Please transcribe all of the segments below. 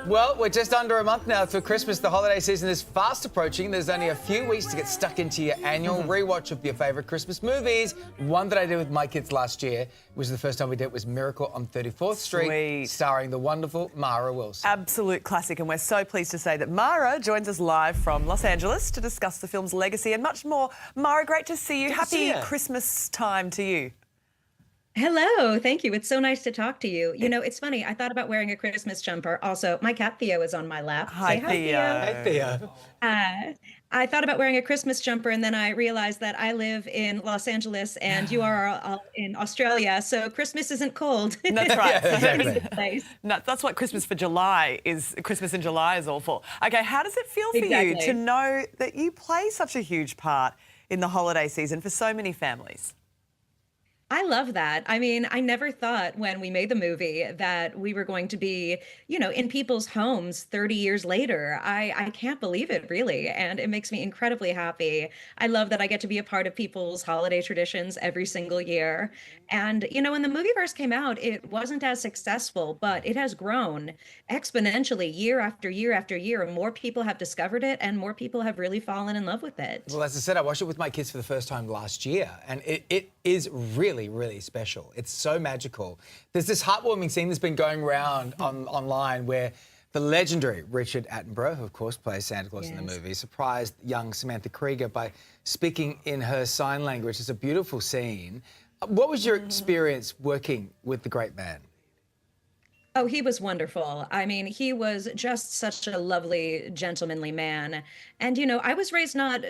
Well, we're just under a month now for Christmas. The holiday season is fast approaching. There's only a few weeks to get stuck into your annual rewatch of your favourite Christmas movies. One that I did with my kids last year, which was the first time we did it, was Miracle on 34th Street, Sweet. starring the wonderful Mara Wilson. Absolute classic, and we're so pleased to say that Mara joins us live from Los Angeles to discuss the film's legacy and much more. Mara, great to see you. Happy Christmas time to you. Hello, thank you. It's so nice to talk to you. You know, it's funny. I thought about wearing a Christmas jumper. Also, my cat Theo is on my lap. Hi, Say hi, Theo. Hey, Theo. I thought about wearing a Christmas jumper, and then I realized that I live in Los Angeles and you are in Australia, so Christmas isn't cold. That's right. Yeah, exactly. Nice. No, that's what Christmas in July is all for. Okay, how does it feel for you Exactly. to know that you play such a huge part in the holiday season for so many families? I love that. I mean, I never thought when we made the movie that we were going to be, you know, in people's homes 30 years later. I can't believe it, really. And it makes me incredibly happy. I love that I get to be a part of people's holiday traditions every single year. And, you know, when the movie first came out, it wasn't as successful, but it has grown exponentially year after year after year. More people have discovered it and more people have really fallen in love with it. Well, as I said, I watched it with my kids for the first time last year, and it is really special. It's so magical. There's this heartwarming scene that's been going around online where the legendary Richard Attenborough, who of course plays Santa Claus in the movie, surprised young Samantha Krieger by speaking in her sign language. It's a beautiful scene. What was your experience working with the great man? Oh, he was wonderful. I mean, he was just such a lovely, gentlemanly man. And, you know, I was raised not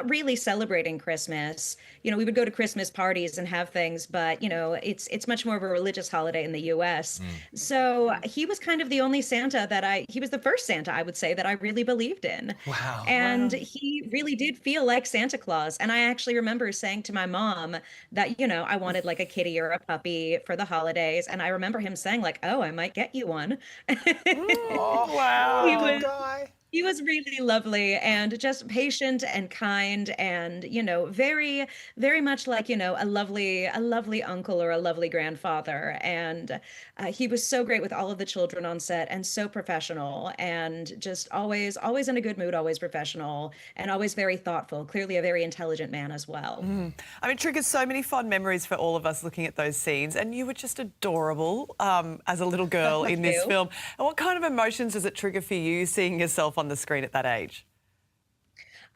really celebrating Christmas. You know, we would go to Christmas parties and have things, but, you know, it's much more of a religious holiday in the US. So he was kind of the only Santa he was the first Santa, I would say, that I really believed in. Wow. And he really did feel like Santa Claus. And I actually remember saying to my mom that, you know, I wanted like a kitty or a puppy for the holidays. And I remember him saying like, oh, I might get you one. Oh, Wow. He was really lovely and just patient and kind and, you know, very, very much like, you know, a lovely uncle or a lovely grandfather. And he was so great with all of the children on set and so professional and just always in a good mood, always professional and always very thoughtful, clearly a very intelligent man as well. I mean, triggers so many fond memories for all of us looking at those scenes, and you were just adorable as a little girl in this film. And what kind of emotions does it trigger for you seeing yourself on the screen at that age?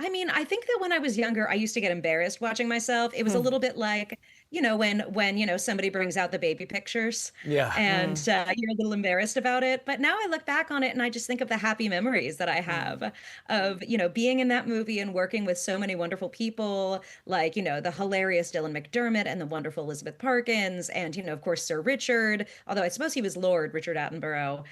I mean, I think that when I was younger, I used to get embarrassed watching myself. It was a little bit like, you know, when you know, somebody brings out the baby pictures and you're a little embarrassed about it. But now I look back on it and I just think of the happy memories that I have of, you know, being in that movie and working with so many wonderful people, like, you know, the hilarious Dylan McDermott and the wonderful Elizabeth Parkins and, you know, of course, Sir Richard, although I suppose he was Lord Richard Attenborough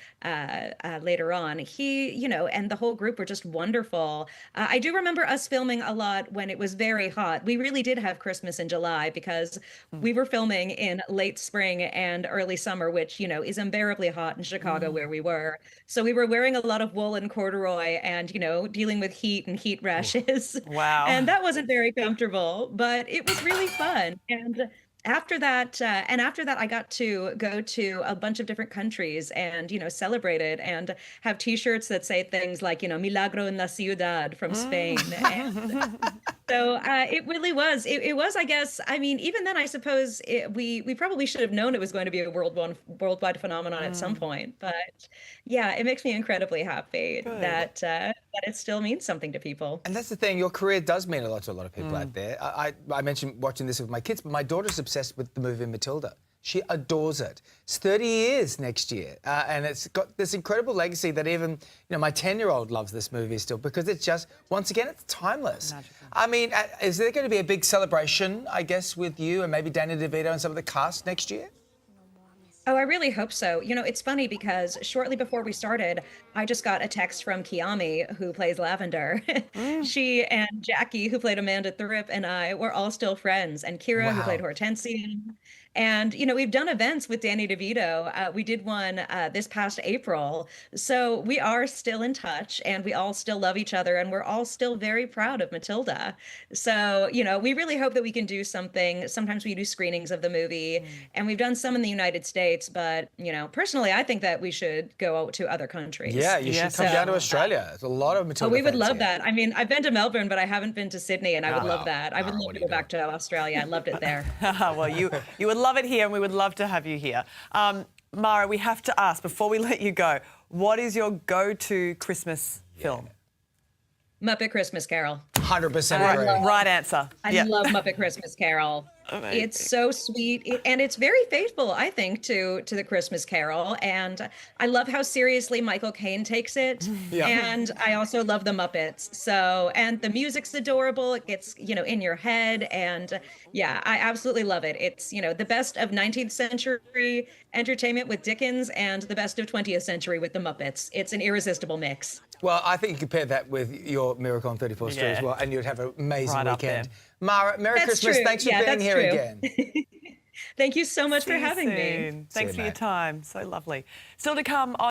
later on. He, you know, and the whole group were just wonderful. I do remember us filming a lot when it was very hot. We really did have Christmas in July because we were filming in late spring and early summer, which, you know, is unbearably hot in Chicago where we were. So we were wearing a lot of wool and corduroy and, you know, dealing with heat and heat rashes. Wow. And that wasn't very comfortable, but it was really fun. And after that, I got to go to a bunch of different countries and, you know, celebrate it and have T-shirts that say things like, you know, Milagro en la Ciudad from Spain. And so it really was. It was, I guess. I mean, even then, I suppose we probably should have known it was going to be a worldwide phenomenon at some point. But yeah, it makes me incredibly happy that it still means something to people. And that's the thing, your career does mean a lot to a lot of people out there. I mentioned watching this with my kids, but my daughter's obsessed with the movie Matilda. She adores it. It's 30 years next year, and it's got this incredible legacy that even, you know, my 10-year-old loves this movie still because it's just, once again, it's timeless. Magical. I mean, is there going to be a big celebration, I guess, with you and maybe Danny DeVito and some of the cast next year? Oh, I really hope so. You know, it's funny because shortly before we started, I just got a text from Kiami, who plays Lavender. She and Jackie, who played Amanda Thripp, and I were all still friends. And Kira, who played Hortensia. And, we've done events with Danny DeVito. We did one this past April. So we are still in touch and we all still love each other and we're all still very proud of Matilda. So, we really hope that we can do something. Sometimes we do screenings of the movie and we've done some in the United States. But, personally, I think that we should go out to other countries. Yeah, you should come down to Australia. There's a lot of Matilda we would fans love here. that. I mean, I've been to Melbourne, but I haven't been to Sydney, and I would love that. I would love what to are you go back to Australia. I loved it there. Well, you would love it here, and we would love to have you here. Mara, we have to ask, before we let you go, what is your go-to Christmas film? Muppet Christmas Carol. 100% agree. Right answer. I love Muppet Christmas Carol. Amazing. It's so sweet, and it's very faithful, I think, to the Christmas Carol. And I love how seriously Michael Caine takes it. Yeah. And I also love the Muppets. So, and the music's adorable. It gets, in your head. And yeah, I absolutely love it. It's, the best of 19th century entertainment with Dickens and the best of 20th century with the Muppets. It's an irresistible mix. Well, I think you could pair that with your Miracle on 34th Street as well, and you'd have an amazing Right up weekend. there. Mara, Merry That's Christmas. true. Thanks for Yeah, being that's here true. again. Thank you so much See for you having me. soon. Thanks you, for your mate. time. So lovely. Still to come on